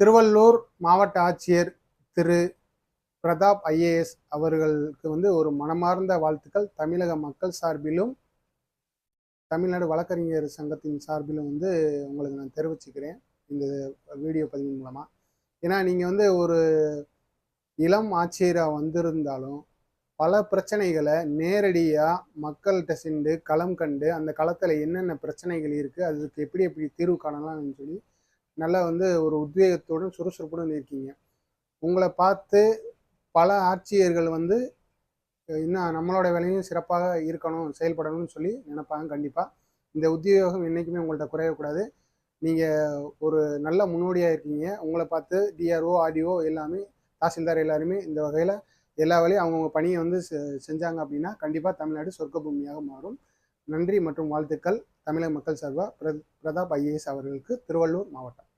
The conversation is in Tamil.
திருவள்ளூர் மாவட்ட ஆட்சியர் திரு பிரதாப் ஐஏஎஸ் அவர்களுக்கு ஒரு மனமார்ந்த வாழ்த்துக்கள் தமிழக மக்கள் சார்பிலும் தமிழ்நாடு வழக்கறிஞர் சங்கத்தின் சார்பிலும் உங்களுக்கு நான் தெரிவிச்சுக்கிறேன் இந்த வீடியோ பதிவின் மூலமாக. ஏன்னா நீங்கள் ஒரு இளம் ஆட்சியராக வந்திருந்தாலும் பல பிரச்சனைகளை நேரடியாக மக்கள்கிட்ட சென்று களம் கண்டு அந்த களத்தில் என்னென்ன பிரச்சனைகள் இருக்குது, அதுக்கு எப்படி எப்படி தீர்வு காணலாம்னு சொல்லி நல்லா ஒரு உத்வேகத்துடன் சுறுசுறுப்புடன் இருக்கீங்க. உங்களை பார்த்து பல ஆட்சியர்கள் இன்னும் நம்மளோட வேலையும் சிறப்பாக இருக்கணும், செயல்படணும்னு சொல்லி நினைப்பாங்க. கண்டிப்பாக இந்த உத்தியோகம் என்றைக்குமே உங்கள்கிட்ட குறையக்கூடாது. நீங்கள் ஒரு நல்ல முன்னோடியாக இருக்கீங்க. உங்களை பார்த்து டிஆர்ஓ, ஆர்டிஓ எல்லாமே, தாசில்தார் எல்லாருமே இந்த வகையில் எல்லா வேலையும் அவங்கவுங்க பணியை செஞ்சாங்க அப்படின்னா கண்டிப்பாக தமிழ்நாடு சொர்க்க பூமியாக மாறும். நன்றி மற்றும் வாழ்த்துக்கள் தமிழக மக்கள் சார்பாக பிரதாப் ஐஏஎஸ் அவர்களுக்கு, திருவள்ளூர் மாவட்டம்.